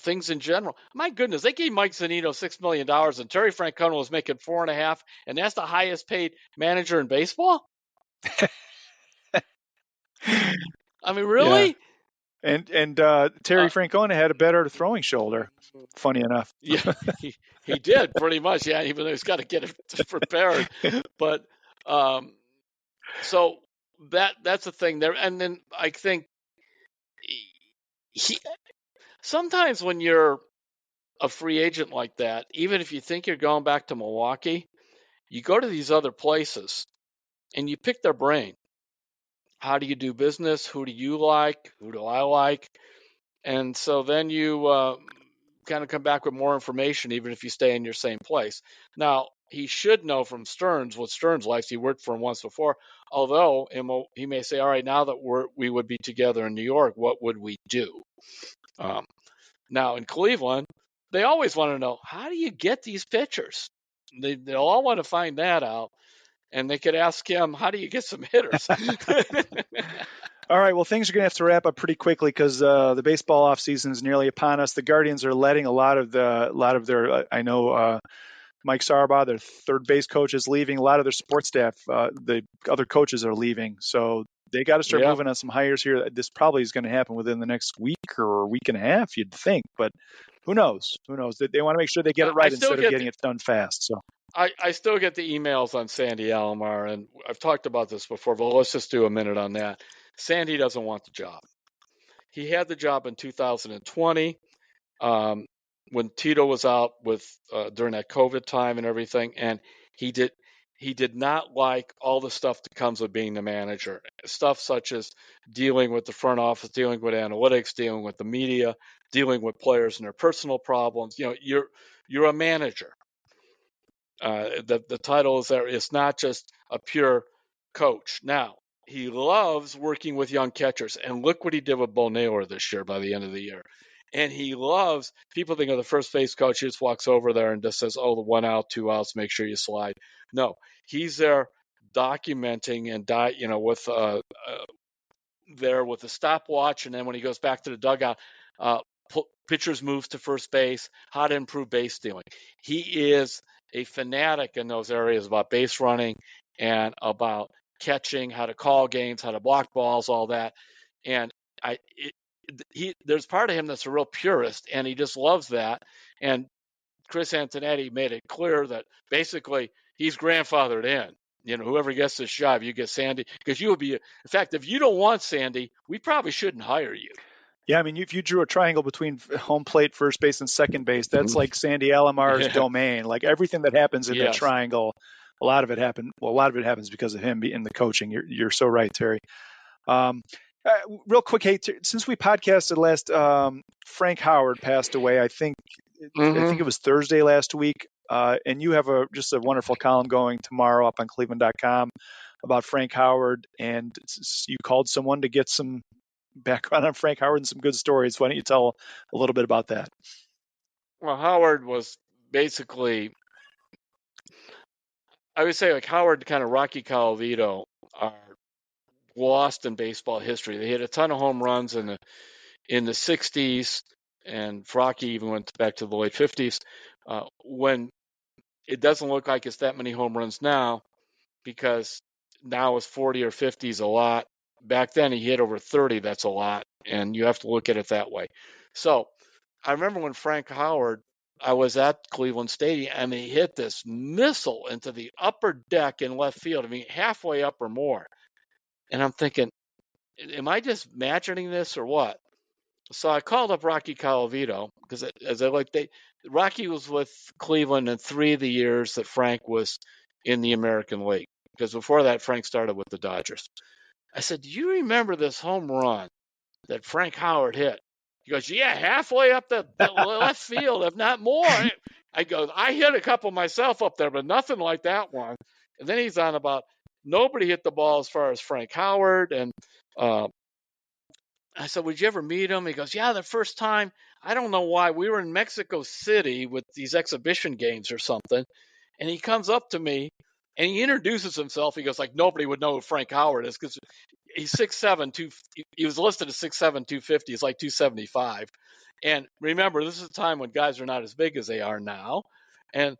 things in general. My goodness, they gave Mike Zunino $6 million and Terry Francona was making 4.5, and that's the highest paid manager in baseball? I mean, Yeah. really? And Terry Uh, Francona had a better throwing shoulder. Funny enough. yeah, he did pretty much. Yeah, even though he's got to get it prepared. But so that's the thing there. And then I think he sometimes when you're a free agent like that, even if you think you're going back to Milwaukee, you go to these other places and you pick their brain. How do you do business? Who do you like? Who do I like? And so then you kind of come back with more information, even if you stay in your same place. Now, he should know from Stearns what Stearns likes. He worked for him once before. Although he may say, all right, now that we would be together in New York, what would we do? Now, in Cleveland, they always want to know, how do you get these pitchers? They'll all want to find that out. And they could ask him, how do you get some hitters? All right, well, things are going to have to wrap up pretty quickly because the baseball offseason is nearly upon us. The Guardians are letting a lot of their I know Mike Sarbaugh, their third base coach, is leaving. A lot of their support staff, the other coaches are leaving. So they got to start Yeah. moving on some hires here. This probably is going to happen within the next week or week and a half, you'd think. But who knows? Who knows? They want to make sure they get it right instead of getting it done fast. So I still get the emails on Sandy Alomar, and I've talked about this before, but let's just do a minute on that. Sandy doesn't want the job. He had the job in 2020 when Tito was out with during that COVID time and everything, and he did not like all the stuff that comes with being the manager. Stuff such as dealing with the front office, dealing with analytics, dealing with the media, dealing with players and their personal problems. You're a manager. The title is there. It's not just a pure coach. Now, he loves working with young catchers, and look what he did with Bo Naylor this year by the end of the year. And he loves, people think of the first base coach who just walks over there and just says, oh, the 1 out, 2 outs, make sure you slide. No, he's there documenting and with there with a stopwatch, and then when he goes back to the dugout, pitchers moves to first base, how to improve base stealing. He is a fanatic in those areas about base running and about catching, how to call games, how to block balls, all that. And there's part of him that's a real purist, and he just loves that. And Chris Antonetti made it clear that basically he's grandfathered in. Whoever gets this job, you get Sandy, because you will be. In fact, if you don't want Sandy, we probably shouldn't hire you. yeah, I mean, if you drew a triangle between home plate, first base, and second base, that's like Sandy Alomar's domain. Like everything that happens in that triangle, a lot of it happens because of him in the coaching. You're so right, Terry. Real quick, hey, since we podcasted last, Frank Howard passed away. I think it was Thursday last week. And you have just a wonderful column going tomorrow up on cleveland.com about Frank Howard, and you called someone to get some background on Frank Howard and some good stories. Why don't you tell a little bit about that? Well, Howard was basically, I would say, like Howard, kind of Rocky Colavito are lost in baseball history. They hit a ton of home runs in the 60s, and Rocky even went back to the late 50s. When it doesn't look like it's that many home runs now, because now it's 40 or 50 is a lot. Back then he hit over 30, that's a lot, and you have to look at it that way. So I remember when Frank Howard, I was at Cleveland Stadium, and he hit this missile into the upper deck in left field. I mean, halfway up or more. And I'm thinking, am I just imagining this or what? So I called up Rocky Colavito because, Rocky was with Cleveland in 3 of the years that Frank was in the American League. Because before that, Frank started with the Dodgers. I said, do you remember this home run that Frank Howard hit? He goes, yeah, halfway up the left field, if not more. I go, I hit a couple myself up there, but nothing like that one. And then he's on about nobody hit the ball as far as Frank Howard. And I said, would you ever meet him? He goes, yeah, the first time. I don't know why. We were in Mexico City with these exhibition games or something. And he comes up to me and he introduces himself. He goes like, nobody would know who Frank Howard is because he's 6'7", he was listed as 6'7", 250. He's like 275. And remember, this is a time when guys are not as big as they are now. And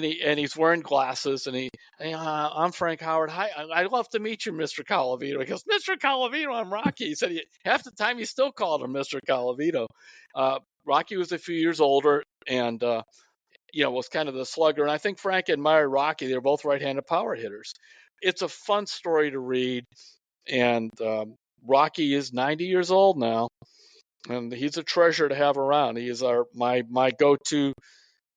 he's wearing glasses, and I'm Frank Howard. Hi, I'd love to meet you, Mr. Calavito. He goes, Mr. Calavito, I'm Rocky. He said half the time he still called him Mr. Calavito. Rocky was a few years older, and was kind of the slugger. And I think Frank admired Rocky. They're both right-handed power hitters. It's a fun story to read, and Rocky is 90 years old now, and he's a treasure to have around. He is my go-to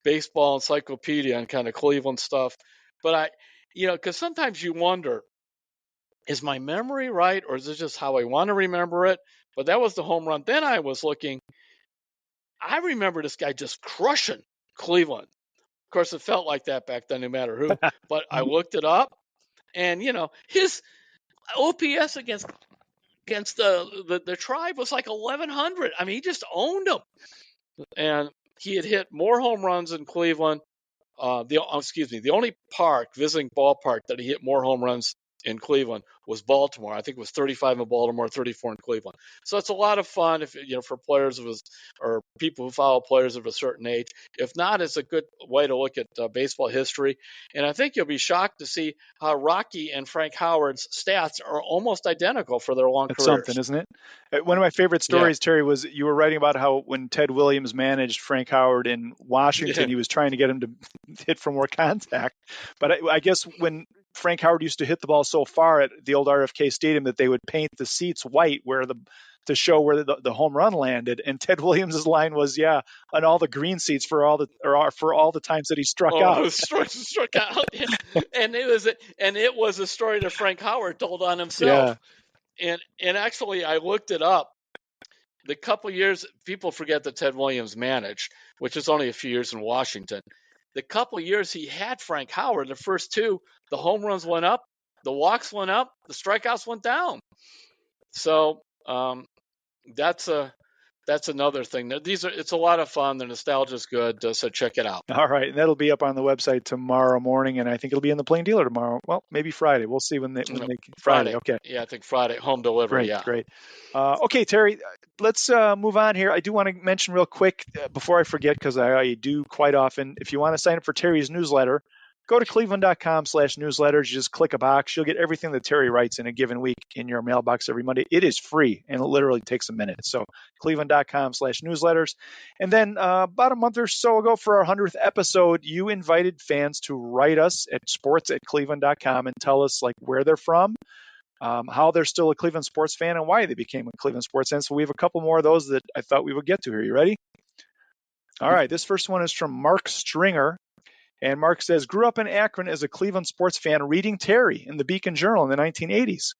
baseball encyclopedia on kind of Cleveland stuff. But because sometimes you wonder, is my memory right, or is this just how I want to remember it? But that was the home run. Then I was looking. I remember this guy just crushing Cleveland. Of course, it felt like that back then, no matter who. But I looked it up, and his OPS against the Tribe was like 1,100. I mean, he just owned them, and he had hit more home runs in Cleveland. The only visiting ballpark that he hit more home runs in Cleveland was Baltimore. I think it was 35 in Baltimore, 34 in Cleveland. So it's a lot of fun if for players or people who follow players of a certain age. If not, it's a good way to look at baseball history. And I think you'll be shocked to see how Rocky and Frank Howard's stats are almost identical for their long That's careers. something, isn't it? One of my favorite stories, Terry, was you were writing about how when Ted Williams managed Frank Howard in Washington, he was trying to get him to hit for more contact. But I guess when Frank Howard used to hit the ball so far at the old RFK Stadium that they would paint the seats white to show where the home run landed. And Ted Williams' line was, on all the green seats for all the times that he struck out. Struck out. And it was a story that Frank Howard told on himself. Yeah. And actually, I looked it up. The couple years, people forget that Ted Williams managed, which is only a few years in Washington. The couple years he had Frank Howard, the first two, the home runs went up, the walks went up, the strikeouts went down. So that's another thing. It's a lot of fun. The nostalgia is good, so check it out. All right, and that'll be up on the website tomorrow morning, and I think it'll be in the Plain Dealer tomorrow. Well, maybe Friday. We'll see when they Friday. Okay. Yeah, I think Friday, home delivery. Great. Okay, Terry, let's move on here. I do want to mention real quick before I forget, because I do quite often. If you want to sign up for Terry's newsletter, go to cleveland.com/newsletters. You just click a box. You'll get everything that Terry writes in a given week in your mailbox every Monday. It is free, and it literally takes a minute. So cleveland.com/newsletters. And then about a month or so ago for our 100th episode, you invited fans to write us at sports@cleveland.com and tell us where they're from, how they're still a Cleveland sports fan, and why they became a Cleveland sports fan. So we have a couple more of those that I thought we would get to here. You ready? All right. This first one is from Mark Stringer. And Mark says, grew up in Akron as a Cleveland sports fan reading Terry in the Beacon Journal in the 1980s.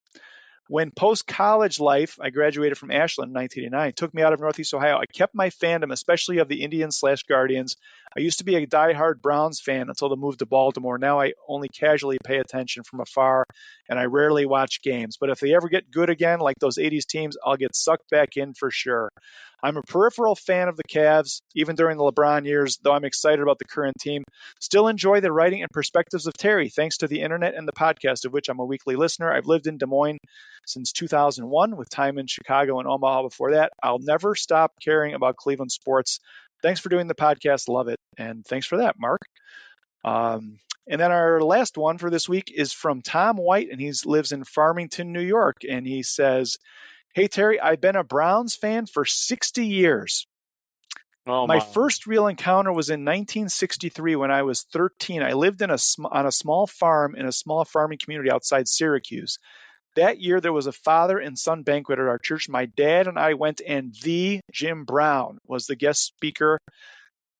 When post-college life, I graduated from Ashland in 1989, took me out of Northeast Ohio. I kept my fandom, especially of the Indians/Guardians. I used to be a diehard Browns fan until the move to Baltimore. Now I only casually pay attention from afar, and I rarely watch games. But if they ever get good again, like those 80s teams, I'll get sucked back in for sure. I'm a peripheral fan of the Cavs, even during the LeBron years, though I'm excited about the current team. Still enjoy the writing and perspectives of Terry, thanks to the internet and the podcast, of which I'm a weekly listener. I've lived in Des Moines since 2001, with time in Chicago and Omaha before that. I'll never stop caring about Cleveland sports. Thanks for doing the podcast. Love it. And thanks for that, Mark. And then our last one for this week is from Tom White, and he lives in Farmington, New York. And he says, hey, Terry, I've been a Browns fan for 60 years. My first real encounter was in 1963 when I was 13. I lived on a small farm in a small farming community outside Syracuse. That year, there was a father and son banquet at our church. My dad and I went, and the Jim Brown was the guest speaker.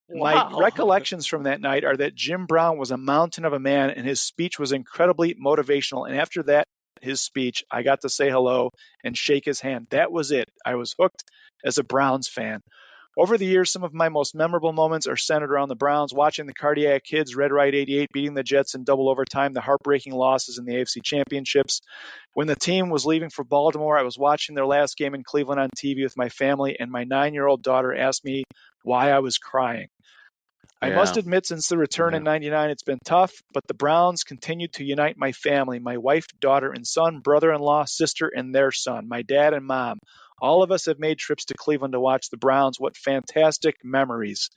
Wow. My recollections from that night are that Jim Brown was a mountain of a man, and his speech was incredibly motivational. And after that, his speech, I got to say hello and shake his hand. That was it. I was hooked as a Browns fan. Over the years, some of my most memorable moments are centered around the Browns, watching the Cardiac Kids, Red Right 88, beating the Jets in double overtime, the heartbreaking losses in the AFC Championships. When the team was leaving for Baltimore, I was watching their last game in Cleveland on TV with my family, and my 9-year-old daughter asked me why I was crying. I must admit, since the return in '99, it's been tough, but the Browns continue to unite my family, my wife, daughter, and son, brother-in-law, sister, and their son, my dad and mom. All of us have made trips to Cleveland to watch the Browns. What fantastic memories.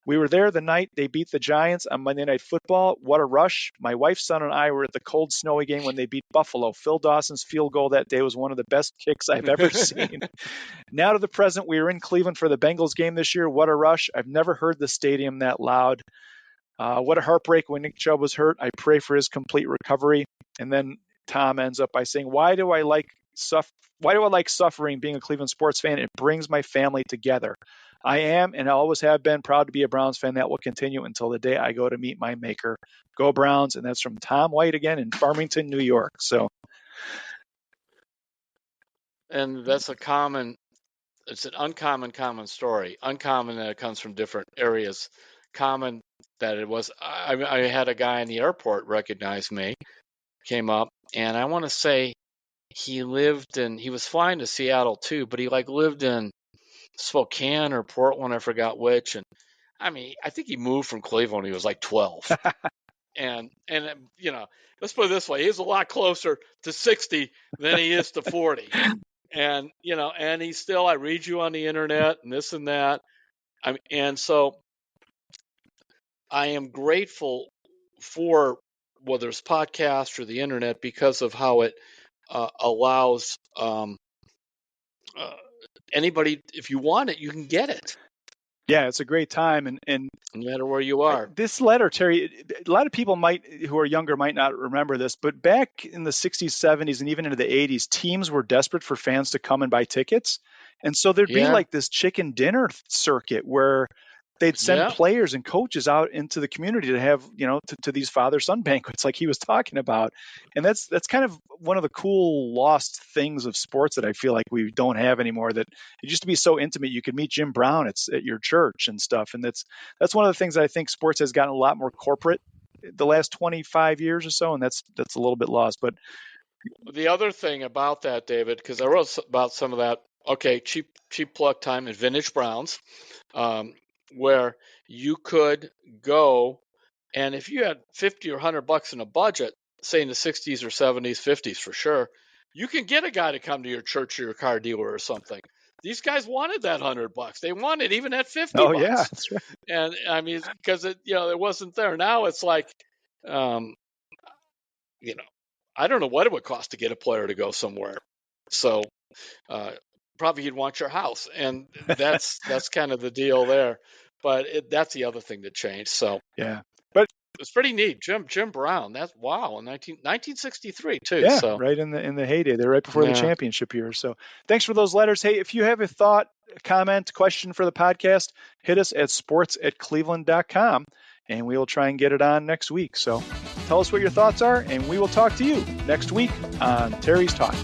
We were there the night they beat the Giants on Monday Night Football. What a rush. My wife, son, and I were at the cold, snowy game when they beat Buffalo. Phil Dawson's field goal that day was one of the best kicks I've ever seen. Now to the present, we are in Cleveland for the Bengals game this year. What a rush. I've never heard the stadium that loud. What a heartbreak when Nick Chubb was hurt. I pray for his complete recovery. And then Tom ends up by saying, why do I like suffering being a Cleveland sports fan? It brings my family together. I am and always have been proud to be a Browns fan. That will continue until the day I go to meet my maker. Go Browns. And that's from Tom White again in Farmington, New York. So, and that's it's an common story. Uncommon that it comes from different areas. Common that it was, I had a guy in the airport recognize me, came up, and I want to say he was flying to Seattle too, but he lived in Spokane or Portland, I forgot which. And I mean, I think he moved from Cleveland when he was like 12. and let's put it this way, he's a lot closer to 60 than he is to 40. And, and he's still, I read you on the internet and this and that. And so I am grateful for whether it's podcast or the internet because of how it allows anybody, if you want it, you can get it. Yeah, it's a great time. And no matter where you are. This letter, Terry, a lot of people who are younger might not remember this, but back in the 60s, 70s, and even into the 80s, teams were desperate for fans to come and buy tickets. And so there'd be this chicken dinner circuit where they'd send players and coaches out into the community to have, to these father-son banquets like he was talking about. And that's kind of one of the cool lost things of sports that I feel like we don't have anymore, that it used to be so intimate. You could meet Jim Brown at your church and stuff. And that's one of the things that I think sports has gotten a lot more corporate the last 25 years or so. And that's a little bit lost. But the other thing about that, David, because I wrote about some of that, cheap plug time at Vintage Browns, where you could go, and if you had $50 or $100 in a budget, say in the 60s or 70s, 50s for sure, you can get a guy to come to your church or your car dealer or something. These guys wanted that $100. They wanted even at $50. Oh yeah, that's right. And I mean, because it wasn't there. Now it's like, I don't know what it would cost to get a player to go somewhere. So probably you'd want your house, and that's kind of the deal there. But that's the other thing that changed. So yeah, but it's pretty neat. Jim Brown. That's wow. In 1963 too. Yeah, so. Right in the heyday. They're right before the championship year. So thanks for those letters. Hey, if you have a thought, a comment, question for the podcast, hit us at sports@cleveland.com, and we will try and get it on next week. So tell us what your thoughts are, and we will talk to you next week on Terry's Talk.